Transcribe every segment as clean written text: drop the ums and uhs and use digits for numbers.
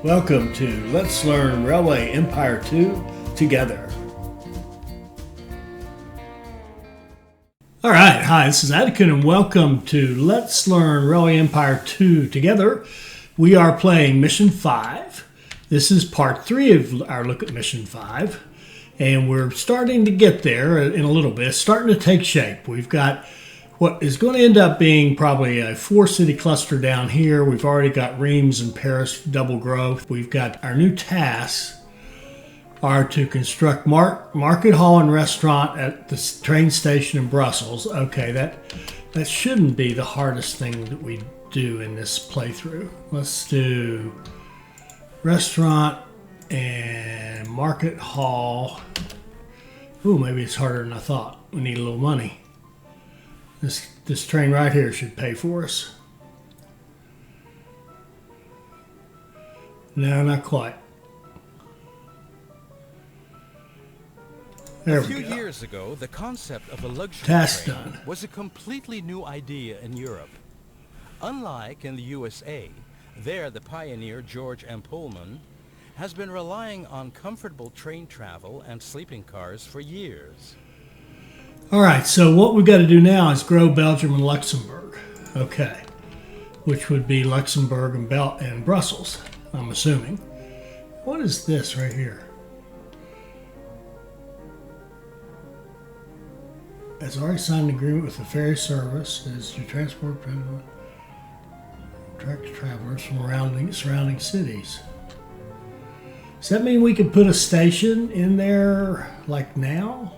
Welcome to Let's Learn Railway Empire 2 together. All right, hi, this is Atticus and welcome to Let's Learn Railway Empire 2 together. We are playing Mission 5. This is part 3 of our look at Mission 5. And we're starting to get there in a little bit. It's starting to take shape. We've got what is going to end up being probably a 4-city cluster down here. We've already got Reims and Paris double growth. We've got our new tasks are to construct market hall and restaurant at the train station in Brussels. Okay, that shouldn't be the hardest thing that we do in this playthrough. Let's do restaurant and market hall. Ooh, maybe it's harder than I thought. We need a little money. This train right here should pay for us. No, not quite. There we go. A few years ago, the concept of a luxury Task train done. was a completely new idea in Europe. Unlike in the USA, there the pioneer George M. Pullman has been relying on comfortable train travel and sleeping cars for years. All right, so what we've got to do now is grow Belgium and Luxembourg. Okay, which would be Luxembourg and Brussels, I'm assuming. What is this right here? Has already signed an agreement with the ferry service as to transport travelers from surrounding cities. Does that mean we could put a station in there like now?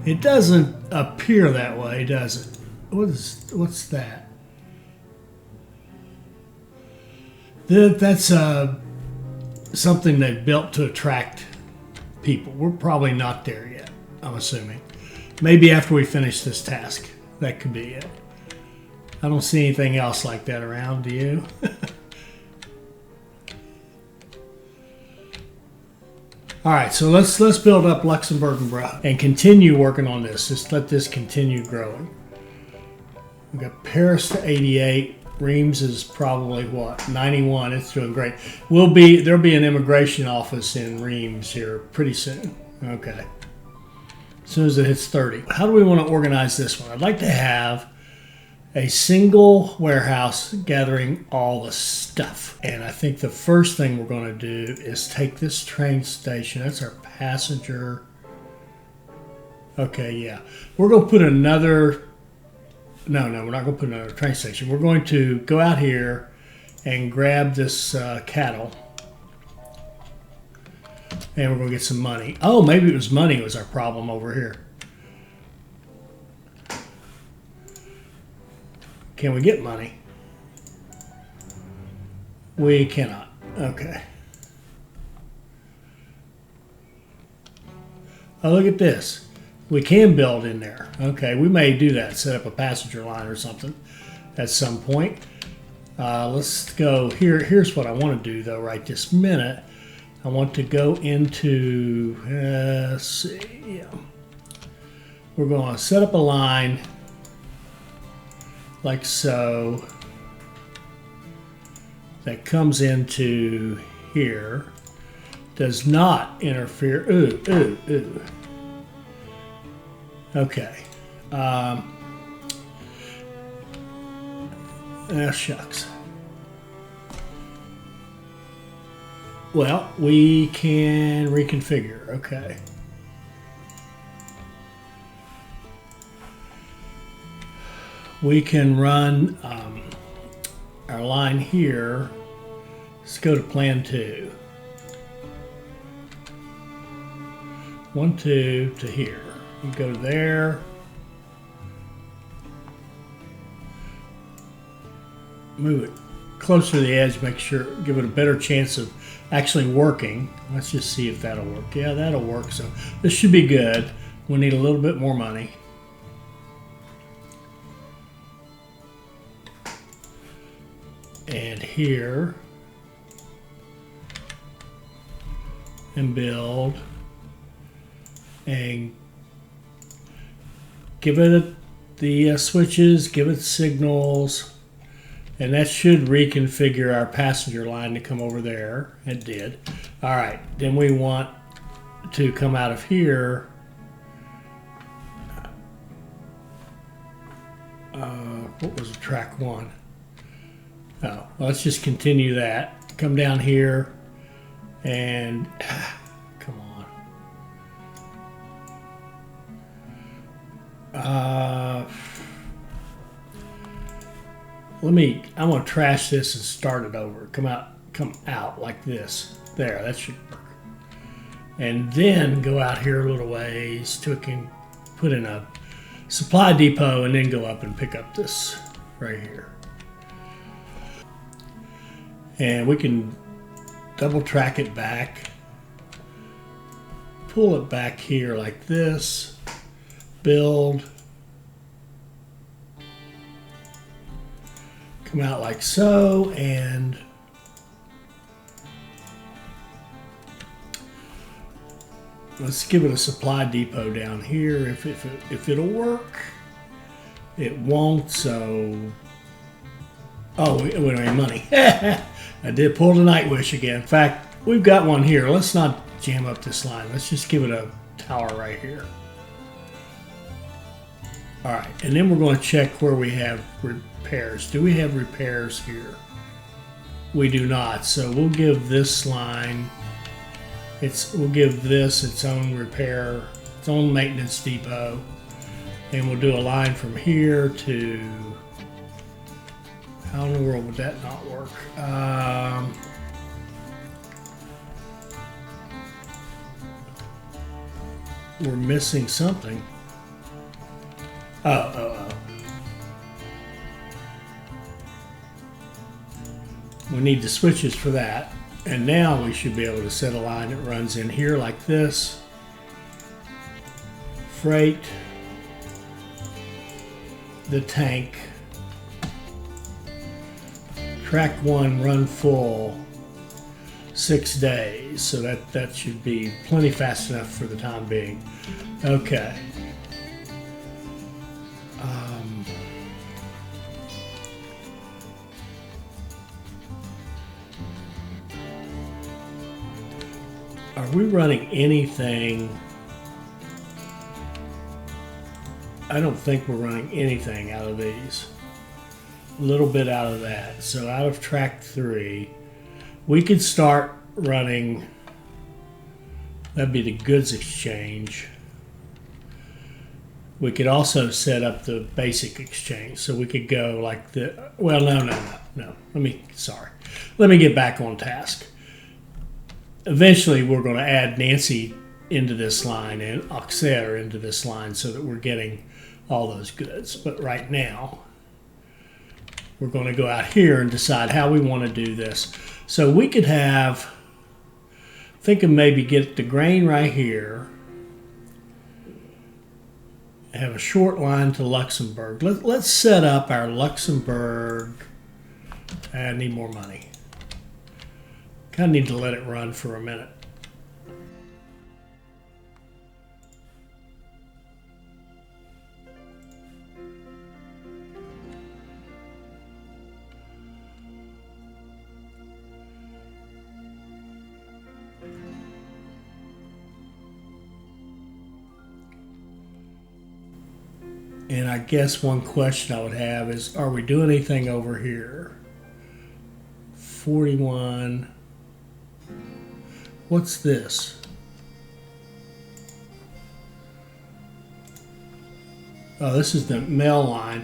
It doesn't appear that way, does it? What's that? That's something they've built to attract people. We're probably not there yet, I'm assuming. Maybe after we finish this task, that could be it. I don't see anything else like that around, do you? All right, so let's build up Luxembourg and continue working on this. Just let this continue growing. We've got Paris to 88. Reims is probably what, 91. It's doing great. There'll be an immigration office in Reims here pretty soon. Okay, as soon as it hits 30. How do we want to organize this one? I'd like to have a single warehouse gathering all the stuff. And I think the first thing we're going to do is take this train station. That's our passenger. Okay, yeah. We're going to put another... No, we're not going to put another train station. We're going to go out here and grab this cattle. And we're going to get some money. Oh, maybe it was money was our problem over here. Can we get money? We cannot. Okay. Oh, look at this. We can build in there. Okay, we may do that. Set up a passenger line or something at some point. Let's go here. Here's what I want to do, though, right this minute. I want to go into, let's see. Yeah. We're going to set up a line like so, that comes into here, does not interfere. Ooh. Okay. Shucks. Well, we can reconfigure. Okay. We can run our line here. Let's go to plan 2. 1, 2 to here. You go there. Move it closer to the edge, make sure, give it a better chance of actually working. Let's just see if that'll work. Yeah, that'll work. So this should be good. We need a little bit more money. And here, and build, and give it the switches, give it signals, and that should reconfigure our passenger line to come over there. It did. All right, then we want to come out of here. What was track 1? Oh, well, let's just continue that. Come down here and come on. I'm gonna trash this and start it over. Come out like this. There, that should work. And then go out here a little ways to put in a supply depot and then go up and pick up this right here. And we can double track it back, pull it back here like this, build, come out like so, and let's give it a supply depot down here if it'll work. It won't, so... Oh, we don't have money. I did pull the Night Wish again. In fact, we've got one here. Let's not jam up this line. Let's just give it a tower right here. All right, and then we're going to check where we have repairs. Do we have repairs here? We do not, so we'll give this line... We'll give this its own repair, its own maintenance depot, and we'll do a line from here to. How in the world would that not work? We're missing something. Oh. We need the switches for that. And now we should be able to set a line that runs in here like this. Freight, the tank, track 1 run full 6 days. So that should be plenty fast enough for the time being. Okay. Are we running anything? I don't think we're running anything out of these. A little bit out of that. So out of track 3, we could start running, that'd be the goods exchange. We could also set up the basic exchange. So we could go like the, well, no. Let me get back on task. Eventually, we're going to add Nancy into this line and Auxerre into this line so that we're getting all those goods. But right now, we're going to go out here and decide how we want to do this. So we could have, think of maybe get the grain right here, have a short line to Luxembourg. Let's set up our Luxembourg. I need more money. Kind of need to let it run for a minute. And I guess one question I would have is, are we doing anything over here? 41. What's this? Oh, this is the mail line.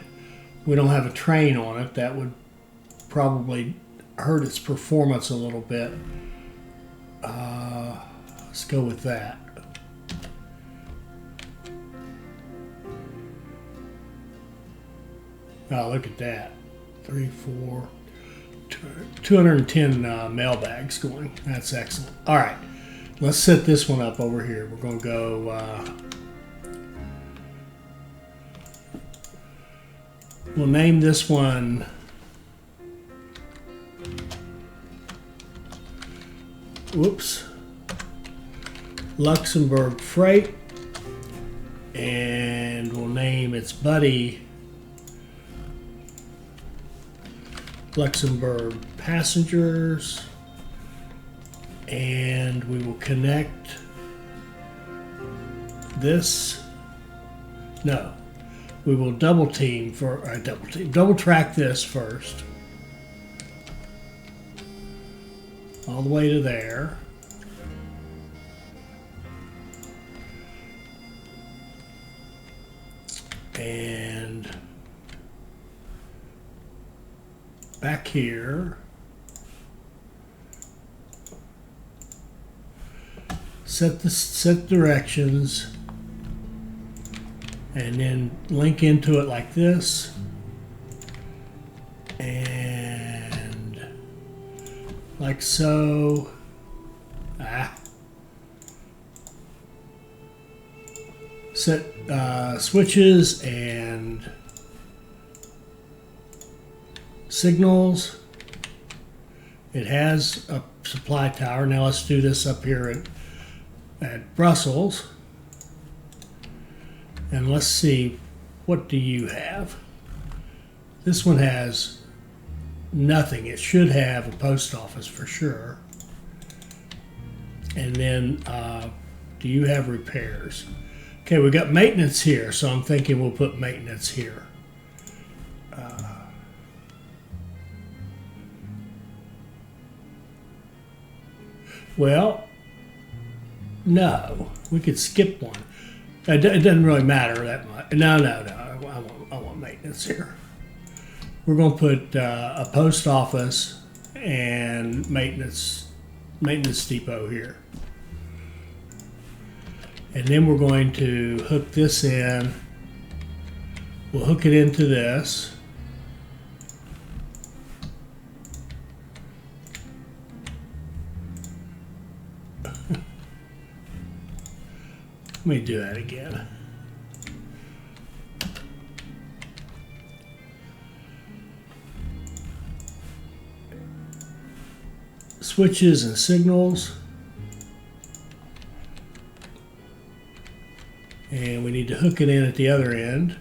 We don't have a train on it. That would probably hurt its performance a little bit. Let's go with that. Oh, look at that. 3, 4, 210 mail bags going. That's excellent. All right, let's set this one up over here. We're going to go, we'll name this one Luxembourg Freight, and and we'll name its buddy Luxembourg passengers, and we will connect this. No, we will double track this first all the way to there. And back here, set directions, and then link into it like this, and like so. Set switches and signals. It has a supply tower. Now let's do this up here at Brussels. And let's see, what do you have? This one has nothing. It should have a post office for sure. And then, do you have repairs? Okay, we got maintenance here, so I'm thinking we'll put maintenance here. Well, no, we could skip one. It doesn't really matter that much. No, I want maintenance here. We're going to put a post office and maintenance depot here. And then we're going to hook this in. We'll hook it into this. Let me do that again. Switches and signals. And we need to hook it in at the other end.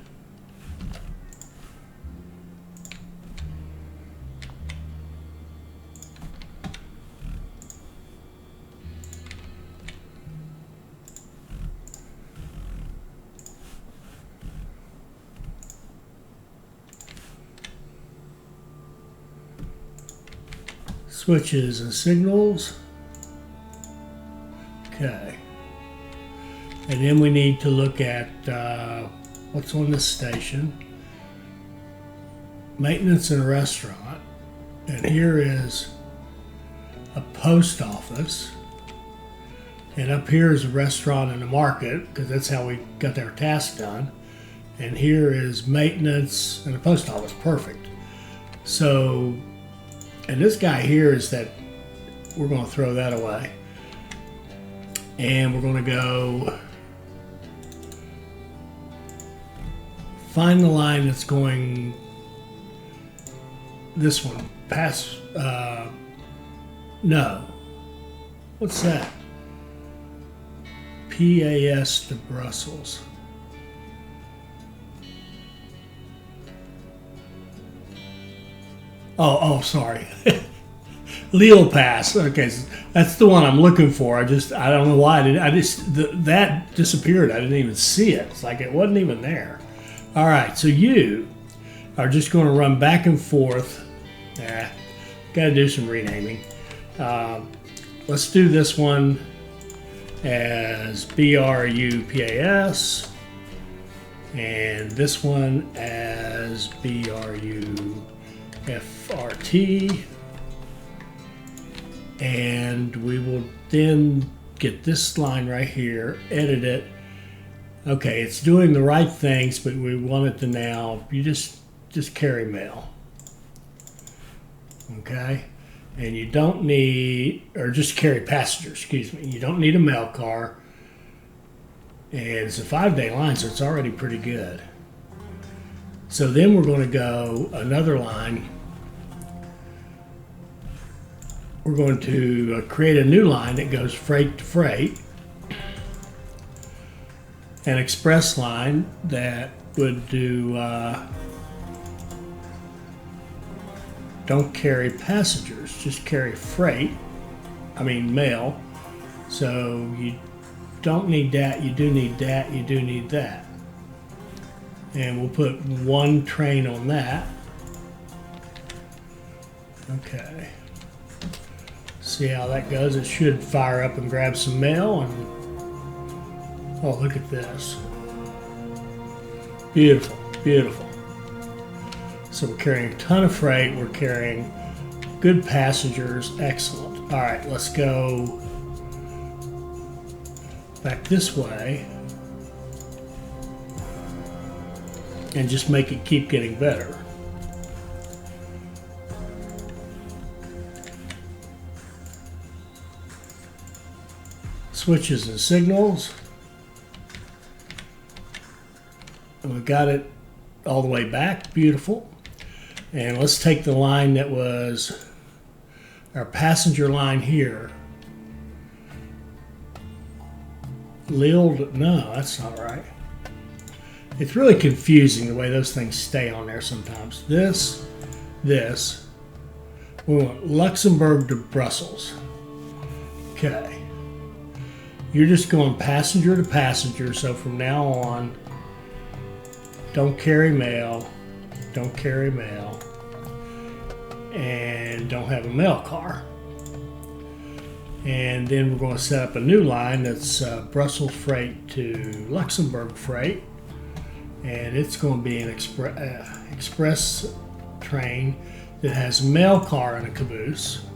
Switches and signals. Okay. And then we need to look at what's on this station. Maintenance and restaurant. And here is a post office. And up here is a restaurant and a market, because that's how we got our task done. And here is maintenance and a post office. Perfect. So, and this guy here is that we're going to throw that away. And we're going to go find the line that's going this one past no, what's that? PAS to Brussels. Oh, sorry. Lille pass. Okay, so that's the one I'm looking for. I don't know why that disappeared. I didn't even see it. It's like it wasn't even there. All right, so you are just going to run back and forth. Got to do some renaming. Let's do this one as BRUPAS, and this one as BRUFRT. And we will then get this line right here, edit it. Okay, it's doing the right things, but we want it to now, you just carry mail. Okay? And you don't need, or just carry passengers, excuse me. You don't need a mail car. And it's a 5-day line, so it's already pretty good. So then we're going to go another line. We're going to create a new line that goes freight to freight. an express line that would do don't carry passengers, just carry freight. I mean mail. So you don't need that, you do need that, you do need that. And we'll put one train on that. Okay. See how that goes. It should fire up and grab some mail. And oh, look at this. Beautiful, beautiful. So we're carrying a ton of freight. We're carrying good passengers. Excellent. All right, let's go back this way and just make it keep getting better. Switches and signals. And we got it all the way back. Beautiful. And let's take the line that was our passenger line here. Lille, no, that's not right. It's really confusing the way those things stay on there sometimes. This. We want Luxembourg to Brussels. Okay. You're just going passenger to passenger, so from now on, don't carry mail, don't carry mail, and don't have a mail car. And then we're going to set up a new line that's Brussels freight to Luxembourg freight, and it's going to be an express train that has a mail car and a caboose.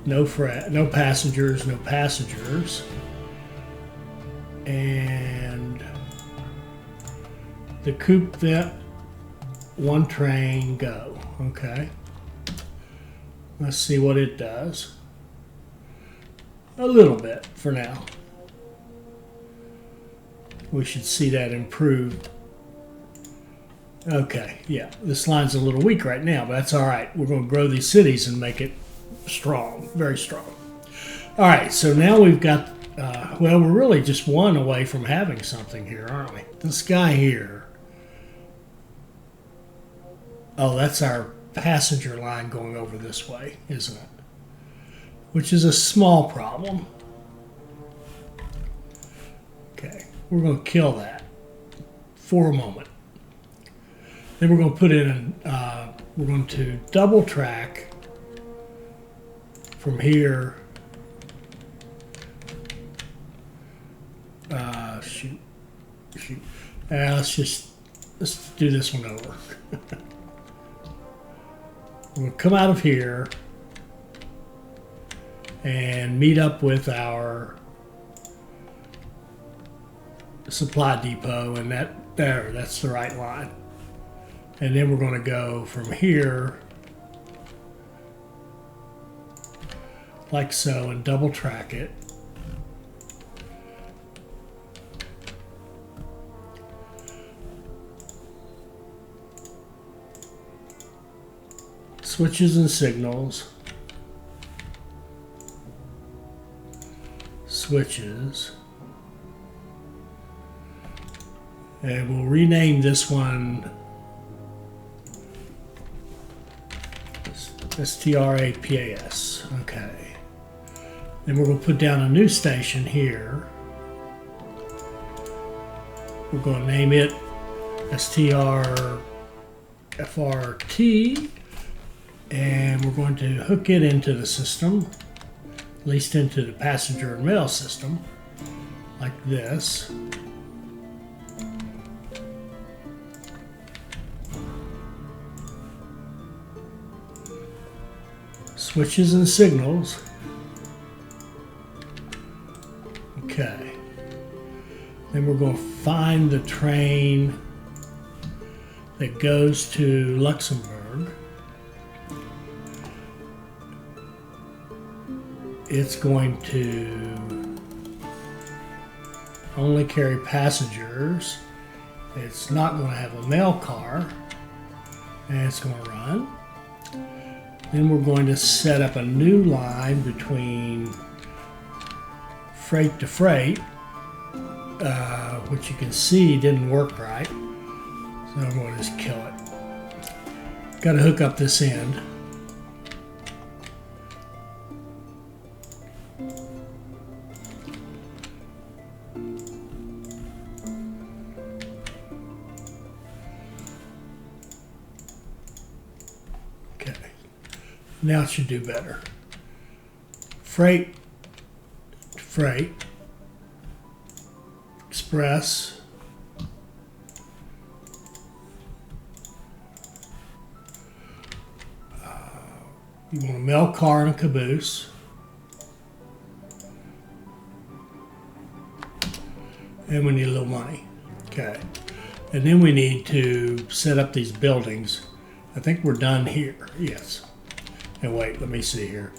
No passengers, no passengers. And the coupe vent, one train, go. Okay. Let's see what it does. A little bit for now. We should see that improved. Okay, yeah, this line's a little weak right now, but that's all right. We're going to grow these cities and make it strong, very strong. All right, so now we've got, well, we're really just one away from having something here, aren't we? This guy here. Oh, that's our passenger line going over this way, isn't it? Which is a small problem. Okay, we're going to kill that for a moment. Then we're going to put in, we're going to double track from here. Shoot. Let's do this one over. We'll come out of here and meet up with our supply depot, and that's the right line. And then we're going to go from here like so and double track it. Switches and signals. Switches. And we'll rename this one STRAPAS. Okay. Then we're going to put down a new station here. We're going to name it STRFRT. And we're going to hook it into the system, at least into the passenger and mail system, like this. Switches and signals. Okay. Then we're going to find the train that goes to Luxembourg. It's going to only carry passengers. It's not going to have a mail car. And it's going to run. Then we're going to set up a new line between freight to freight. which you can see didn't work right. So I'm going to just kill it. Got to hook up this end. Okay, now it should do better. Freight, express, you want a mail car and a caboose, and we need a little money. Okay, and then we need to set up these buildings. I think we're done here. Yes. And wait, let me see here.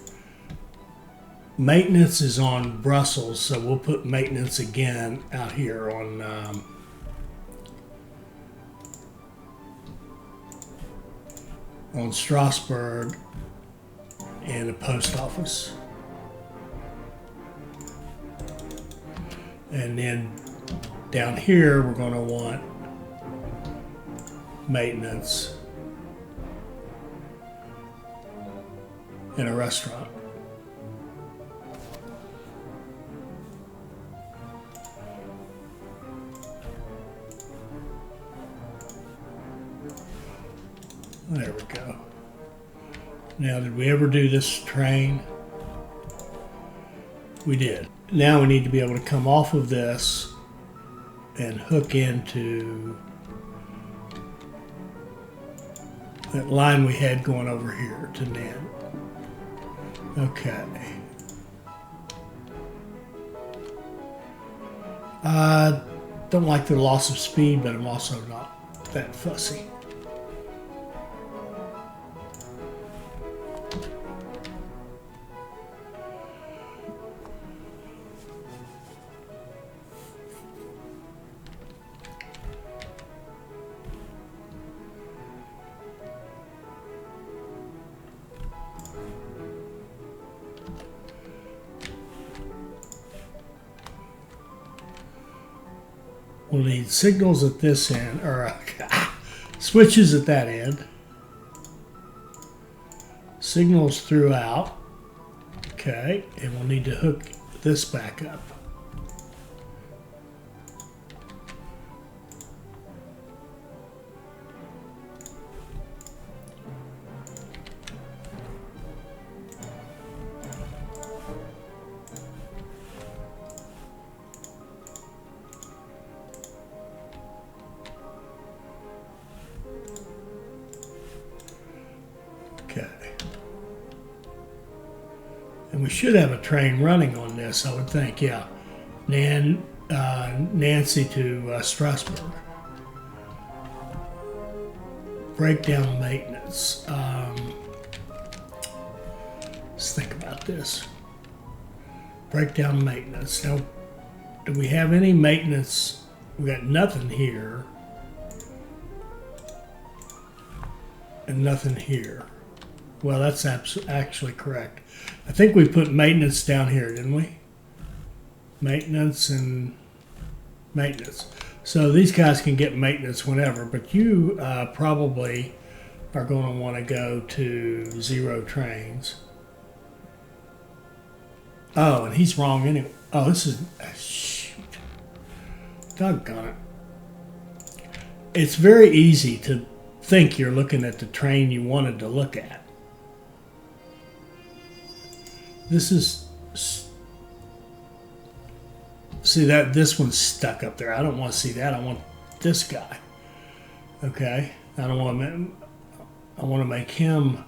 Maintenance is on Brussels, so we'll put maintenance again out here on Strasbourg and the post office. And then down here, we're going to want maintenance in a restaurant. There we go. Now, did we ever do this train? We did. Now we need to be able to come off of this and hook into that line we had going over here to Nan. Okay. I don't like the loss of speed, but I'm also not that fussy. We'll need signals at this end, or switches at that end. Signals throughout. Okay, and we'll need to hook this back up. Okay. And we should have a train running on this, I would think, yeah. Nancy to Strasbourg. Breakdown maintenance. Let's think about this. Breakdown maintenance. Now, do we have any maintenance? We got nothing here. And nothing here. Well, that's actually correct. I think we put maintenance down here, didn't we? Maintenance and maintenance. So these guys can get maintenance whenever, but you probably are going to want to go to 0 trains. Oh, and he's wrong anyway. Oh, this is... shoot. Doggone it. It's very easy to think you're looking at the train you wanted to look at. This is... See that this one's stuck up there. I don't want to see that. I want this guy. Okay? I don't want to... I want to make him...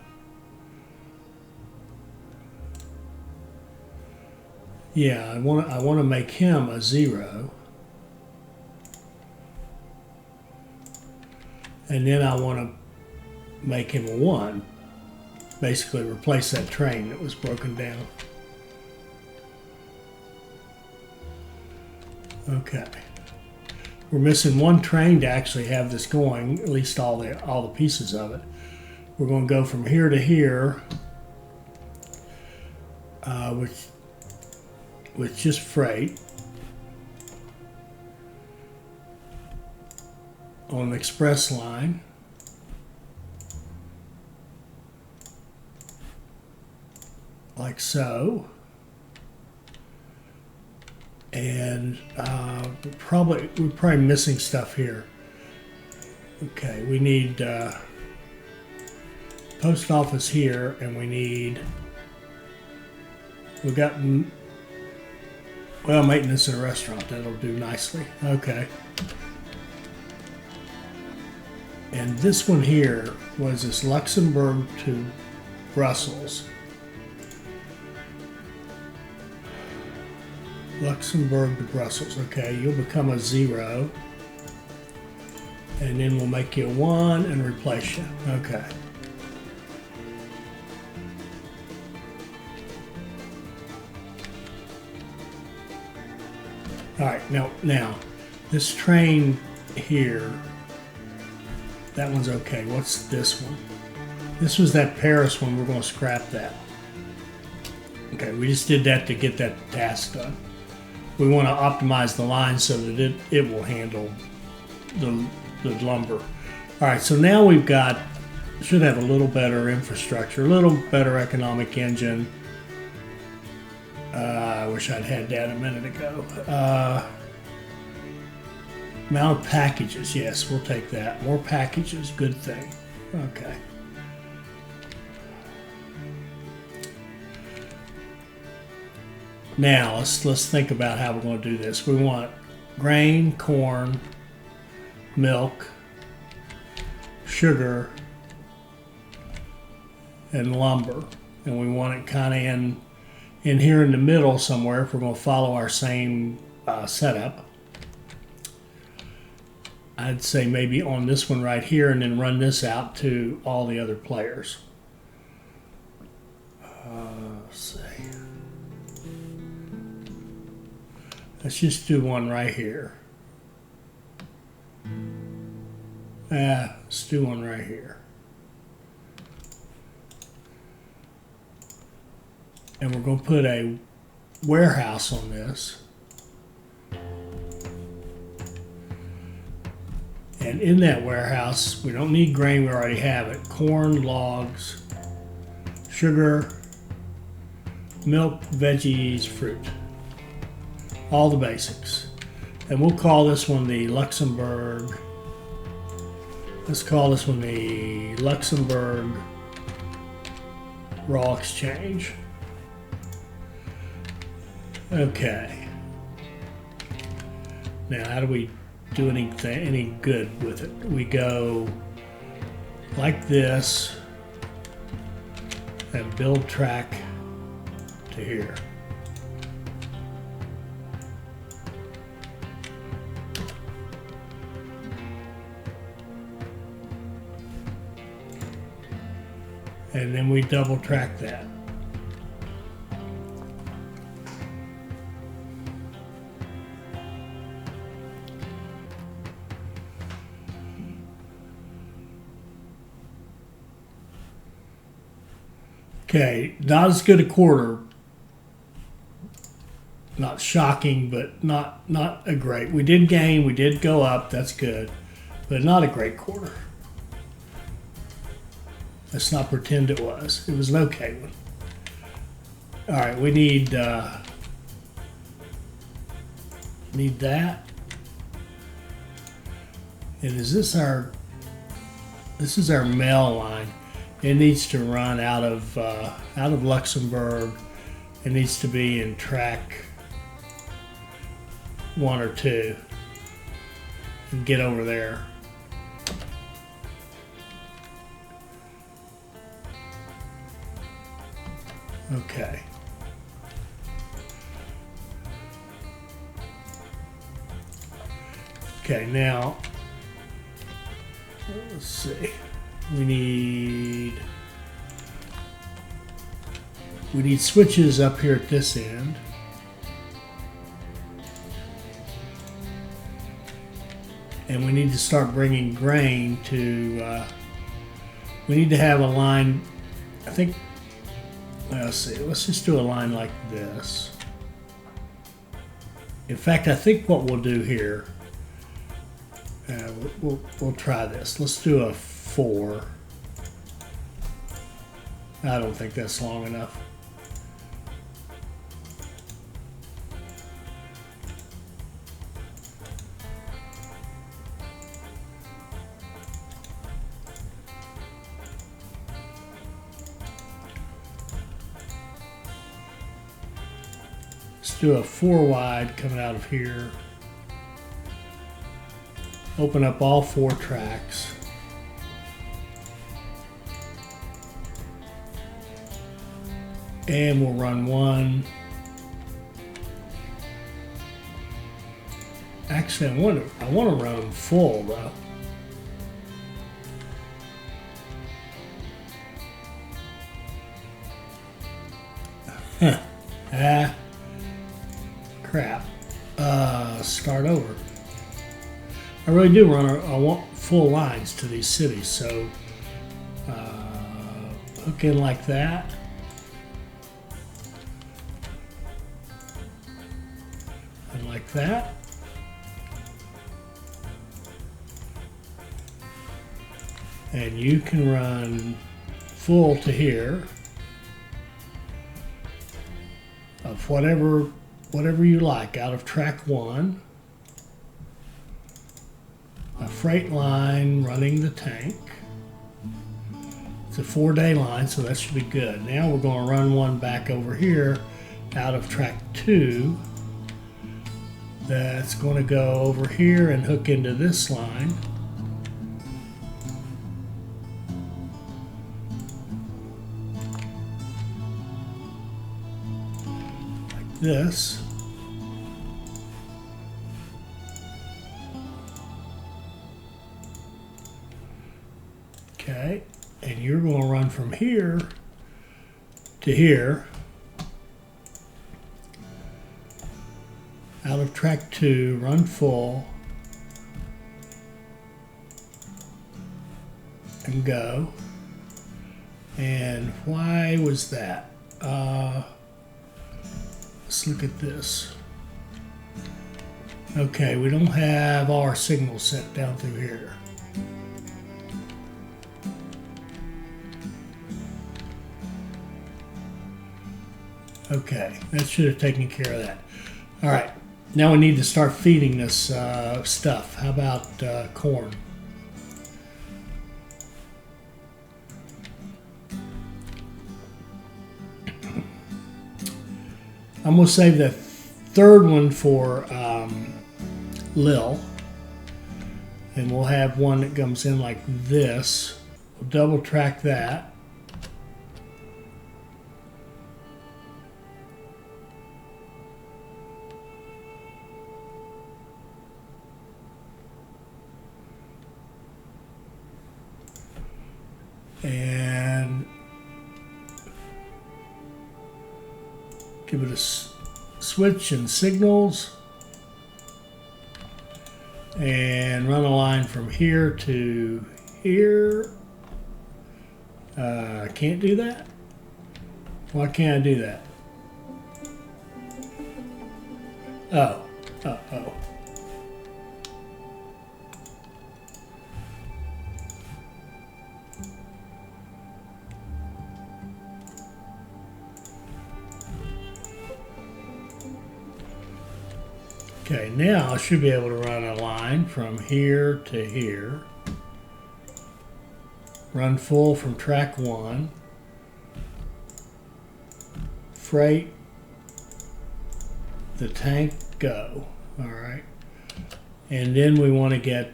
Yeah, I want to make him a 0. And then I want to make him a 1. Basically replace that train that was broken down. Okay. We're missing 1 train to actually have this going, at least all the pieces of it. We're going to go from here to here with just freight. on an express line. Like so. And we're probably missing stuff here. Okay, we need post office here, and we've got maintenance in a restaurant. That'll do nicely. Okay. And this one here was this Luxembourg to Brussels. Luxembourg to Brussels. Okay, you'll become a 0. And then we'll make you a 1 and replace you. Okay. All right, now this train here, that one's okay. What's this one? This was that Paris one. We're going to scrap that. Okay, we just did that to get that task done. We want to optimize the line so that it will handle the lumber. All right, so now we've got, should have a little better infrastructure, a little better economic engine. I wish I'd had that a minute ago. Amount of packages, yes, we'll take that. More packages, good thing. Okay. Now let's think about how we're going to do this. We want grain, corn, milk, sugar, and lumber, and we want it kind of in here in the middle somewhere if we're going to follow our same setup. I'd say maybe on this one right here, and then run this out to all the other players. Let's see. Let's just do one right here. Let's do one right here. And we're going to put a warehouse on this. And in that warehouse, we don't need grain, we already have it. Corn, logs, sugar, milk, veggies, fruit. All the basics. And we'll call this one the Luxembourg. Let's call this one the Luxembourg Raw Exchange. Okay. Now, how do we do any good with it? We go like this and build track to here. And then we double track that. Okay, not as good a quarter. Not shocking, but not a great. We did gain, we did go up, that's good, but not a great quarter. Let's not pretend it was. It was an okay one. All right, we need that. And is this our? This is our mail line. It needs to run out of Luxembourg. It needs to be in track 1 or 2 and get over there. Okay. Okay, now let's see. We need switches up here at this end. And we need to start bringing grain to, we need to have a line, I think, let's see, let's just do a line like this. In fact, I think what we'll do here, We'll try this. Let's do a 4. I don't think that's long enough. Let's do a 4 wide coming out of here. Open up all 4 tracks. And we'll run 1. Actually, I want to run them full though. Crap. Start over. I really do I want full lines to these cities, so hook in like that. And like that. And you can run full to here of whatever you like out of track 1. A freight line running the tank. It's a 4-day line, so that should be good. Now we're going to run one back over here out of track 2. That's going to go over here and hook into this line. Like this. Okay, and you're going to run from here to here, out of track 2, run full, and go. And why was that? Let's look at this. Okay, we don't have our signal set down through here. Okay, that should have taken care of that. All right, now we need to start feeding this stuff. How about corn? I'm going to save the 3rd one for Lille. And we'll have one that comes in like this. We'll double track that. And give it a switch and signals, and run a line from here to here. Can't do that? Why can't I do that? Oh. Okay, now I should be able to run a line from here to here. Run full from track 1. Freight the tank, go. All right. And then we want to get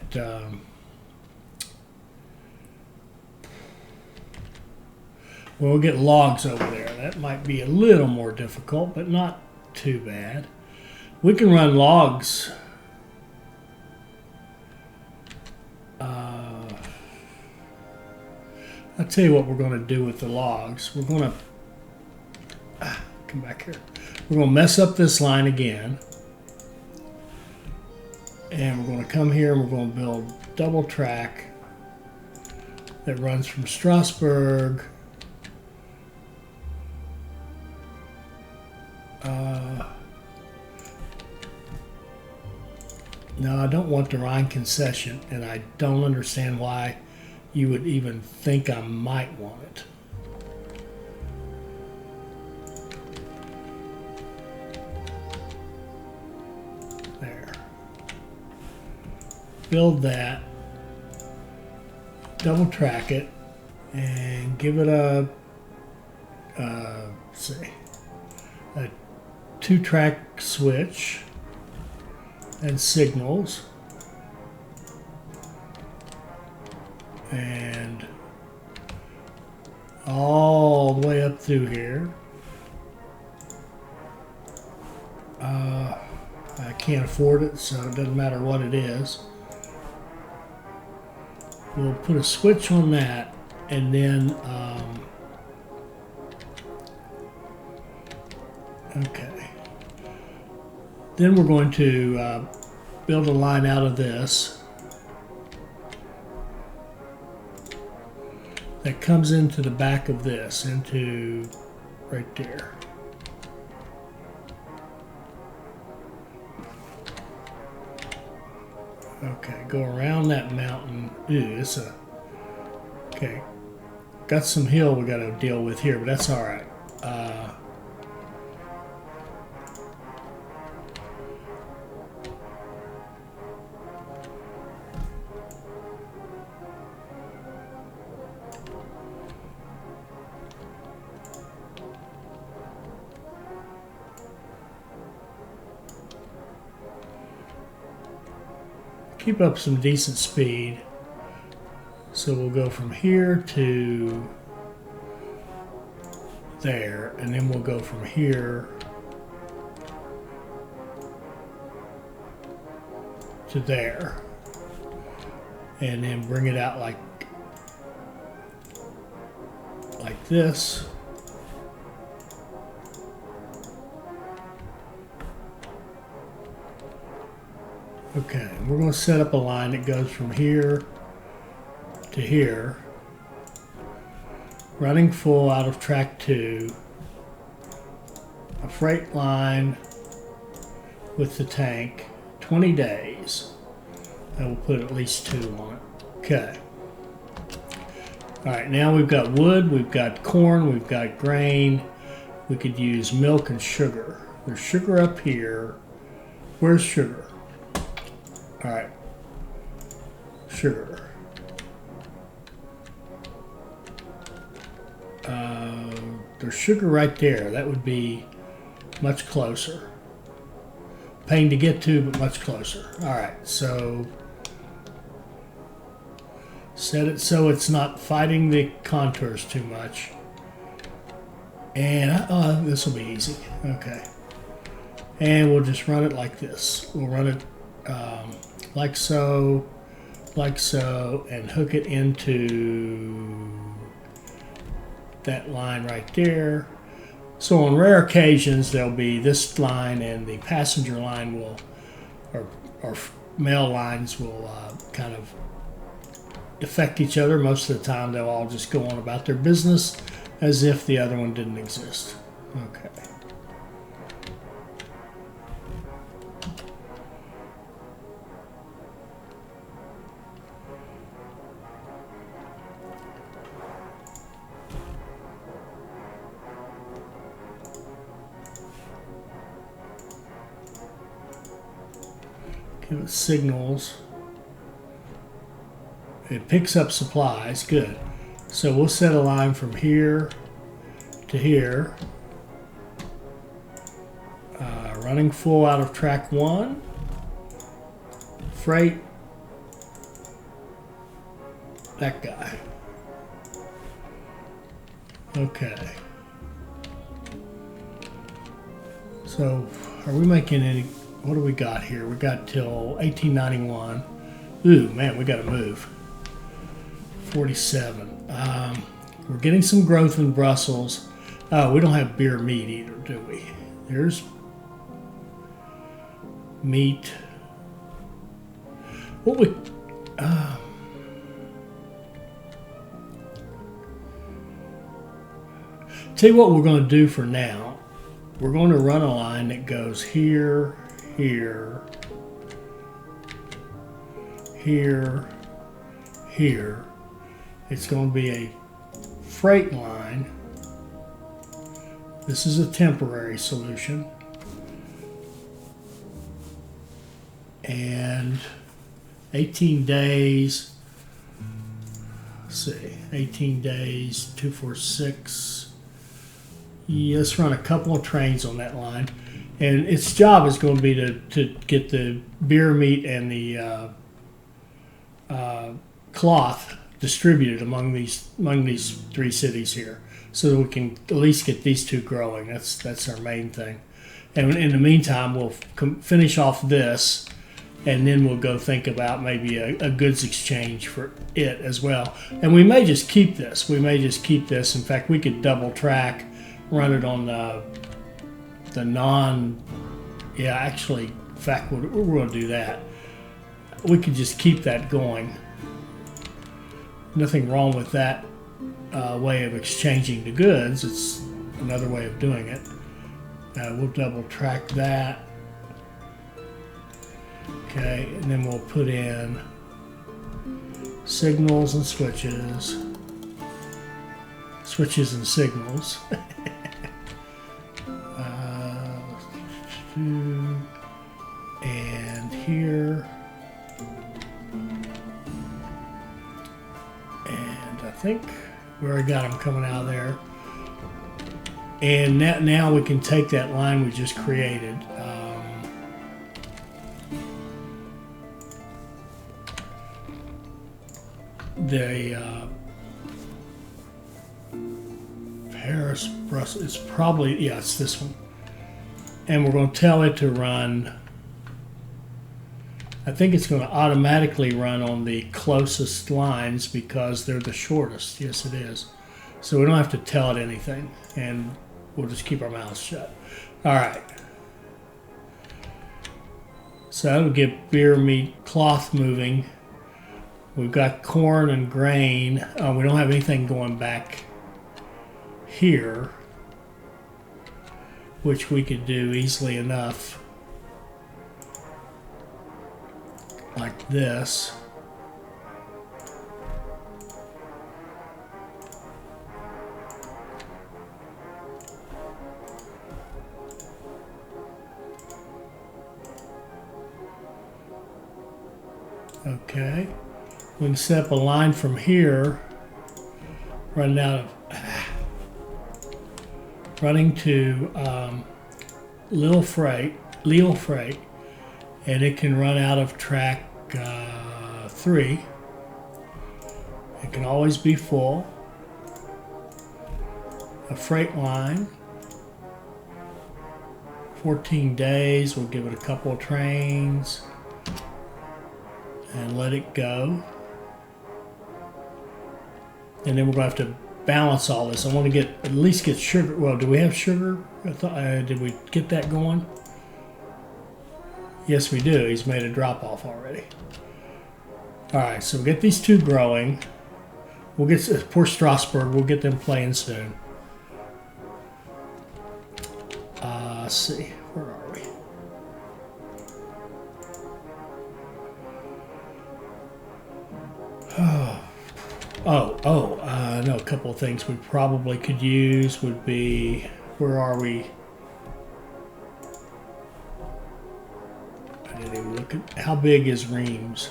we'll get logs over there. That might be a little more difficult, but not too bad. We can run logs. I'll tell you what we're going to do with the logs. We're going to come back here. We're going to mess up this line again. And we're going to come here and we're going to build double track that runs from Strasbourg No, I don't want the Rhine concession, and I don't understand why you would even think I might want it. There. Build that. Double track it, and give it a, let's see, a 2-track switch and signals, and all the way up through here. I can't afford it, so it doesn't matter what it is. We'll put a switch on that, and then okay. Then we're going to build a line out of this that comes into the back of this, into right there. Okay, go around that mountain. Ew, it's a... Okay, got some hill we got to deal with here, but that's all right. Keep up some decent speed. So we'll go from here to there, and then we'll go from here to there, and then bring it out like this. Okay, we're going to set up a line that goes from here to here, running full out of track 2, a freight line with the tank, 20 days, and we'll put at least 2 on it. Okay. Alright, now we've got wood, we've got corn, we've got grain. We could use milk and sugar. There's sugar up here. Where's sugar? Alright, sugar. There's sugar right there. That would be much closer. Pain to get to, but much closer. Alright, so set it so it's not fighting the contours too much. And this will be easy. Okay. And we'll just run it like this. We'll run it like so, and hook it into that line right there. So on rare occasions, there'll be this line and the passenger line will, or mail lines will kind of affect each other. Most of the time, they'll all just go on about their business as if the other one didn't exist. Okay. Give it signals. It picks up supplies. Good. So we'll set a line from here to here. Running full out of track 1. Freight. That guy. Okay. So are we making any... What do we got here? We got till 1891. Ooh, man, we got to move. 47. We're getting some growth in Brussels. Oh, we don't have beer meat either, do we? There's meat. What we... tell you what we're going to do for now. We're going to run a line that goes here, here, here, here. It's going to be a freight line. This is a temporary solution. And 18 days, let's see, 18 days, 246. Yeah, let's run a couple of trains on that line. And its job is going to be to get the beer meat and the cloth distributed among these 3 cities here, so that we can at least get these 2 growing. That's our main thing. And in the meantime, we'll finish off this, and then we'll go think about maybe a goods exchange for it as well. And we may just keep this. In fact, we could double track, run it on the non. Yeah, actually, in fact, we're going to do that. We could just keep that going. Nothing wrong with that way of exchanging the goods. It's another way of doing it. We'll double track that. Okay, and then we'll put in signals and switches. Switches and signals. And here. And I think we already got them coming out of there. And now we can take that line we just created. Paris, Brussels, it's probably, yeah, it's this one. And we're going to tell it to run, I think it's going to automatically run on the closest lines because they're the shortest. Yes, it is. So we don't have to tell it anything, and we'll just keep our mouths shut. All right. So that'll get beer, meat, cloth moving. We've got corn and grain. We don't have anything going back here, which we could do easily enough like this. Okay. We can set up a line from here, running to Lille Freight, and it can run out of track 3. It can always be full. A freight line, 14 days. We'll give it a couple of trains and let it go. And then we're going to have to balance all this. I want to at least get sugar. Well, do we have sugar? Did we get that going? Yes, we do. He's made a drop off already. All right, so we'll get these 2 growing. We'll get poor Strasbourg. We'll get them playing soon. Let's see. Where are we? No, a couple of things we probably could use would be, where are we? I didn't even look at, how big is Reims?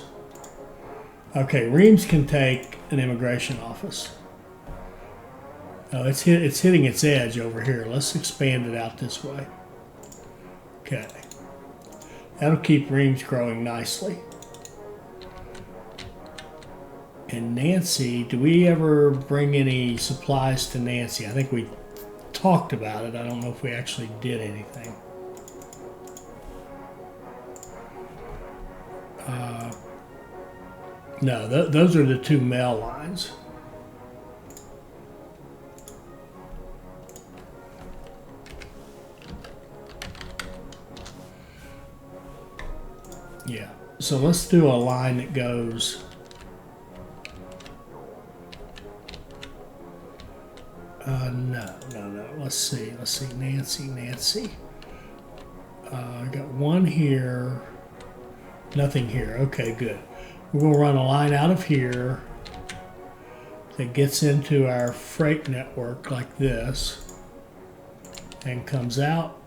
Okay, Reims can take an immigration office. Oh, it's hitting its edge over here. Let's expand it out this way. Okay. That'll keep Reims growing nicely. And Nancy, do we ever bring any supplies to Nancy? I think we talked about it. I don't know if we actually did anything. No, those are the 2 mail lines. Yeah, so let's do a line that goes no. Let's see. Nancy. I got 1 here. Nothing here. Okay, good. We're going to run a line out of here that gets into our freight network like this and comes out.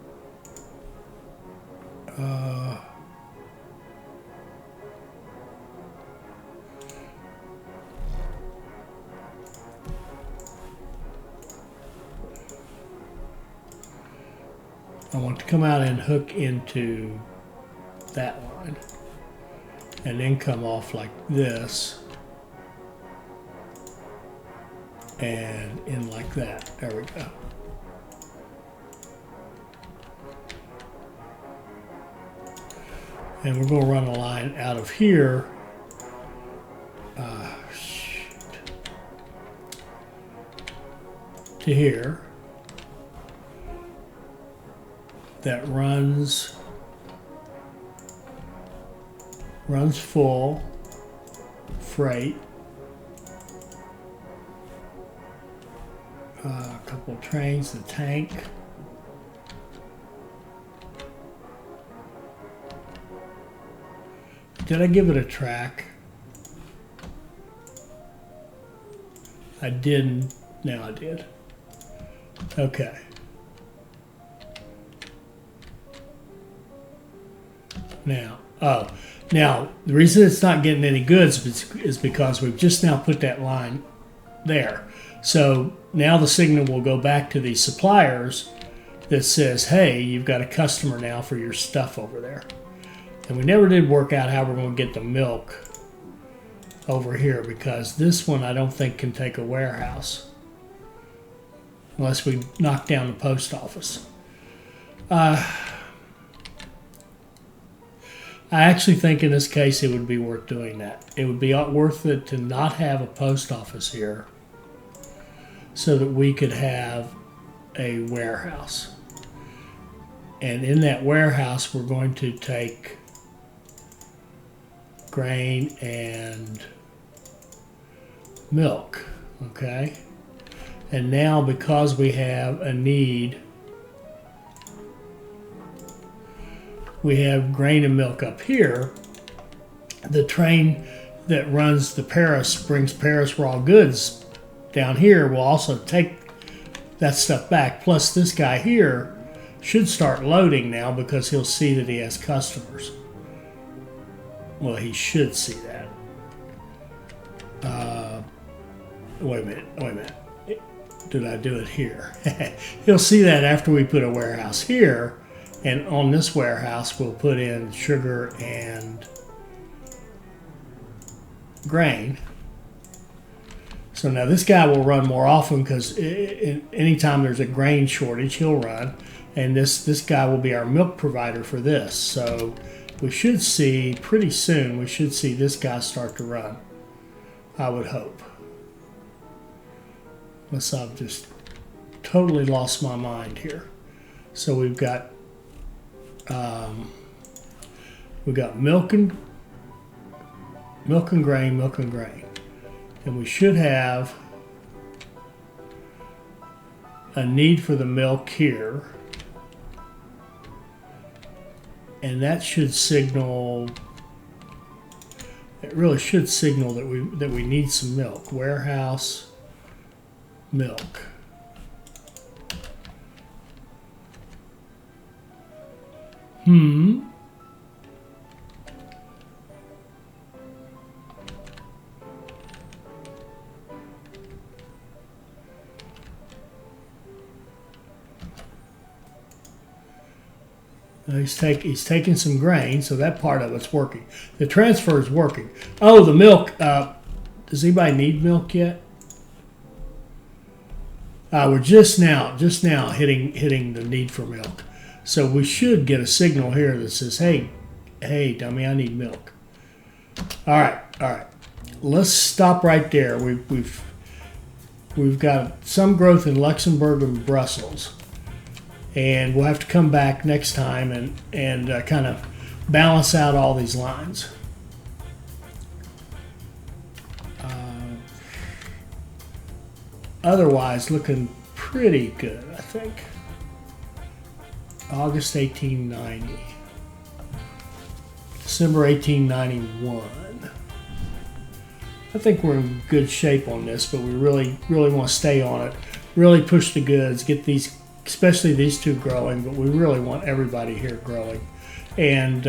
I want to come out and hook into that line and then come off like this and in like that. There we go. And we're going to run a line out of here. To here. That runs full freight. A couple of trains, the tank. Did I give it a track? I didn't. Now I did. Okay. Now the reason it's not getting any goods is because we've just now put that line there. So now the signal will go back to the suppliers that says, hey, you've got a customer now for your stuff over there. And we never did work out how we're going to get the milk over here, because this one I don't think can take a warehouse unless we knock down the post office. I actually think in this case it would be worth doing that. It would be worth it to not have a post office here so that we could have a warehouse. And in that warehouse we're going to take grain and milk, okay? And now because we have a need, we have grain and milk up here. The train that runs the brings Paris raw goods down here will also take that stuff back. Plus this guy here should start loading now because he'll see that he has customers. Well, he should see that. Wait a minute. Did I do it here? He'll see that after we put a warehouse here. And on this warehouse, we'll put in sugar and grain. So now this guy will run more often because anytime there's a grain shortage, he'll run. And this guy will be our milk provider for this. So we should see pretty soon, we should see this guy start to run. I would hope. Unless I've just totally lost my mind here. So we've got milk and grain, and we should have a need for the milk here, and that should signal. It really should signal that we need some milk. Warehouse milk. He's taking some grain, so that part of it's working. The transfer is working. Oh, the milk. Does anybody need milk yet? We're just now hitting the need for milk. So we should get a signal here that says, hey, dummy, I need milk. All right. Let's stop right there. We've got some growth in Luxembourg and Brussels. And we'll have to come back next time and kind of balance out all these lines. Otherwise, looking pretty good, I think. August 1890. December 1891. I think we're in good shape on this, but we really want to stay on it. Really push the goods, get these, especially these two growing, but we really want everybody here growing. And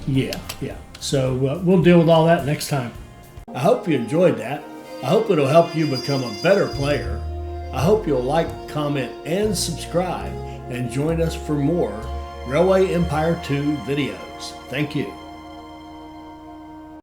yeah. So we'll deal with all that next time. I hope you enjoyed that. I hope it'll help you become a better player. I hope you'll like, comment, and subscribe, and join us for more Railway Empire 2 videos. Thank you.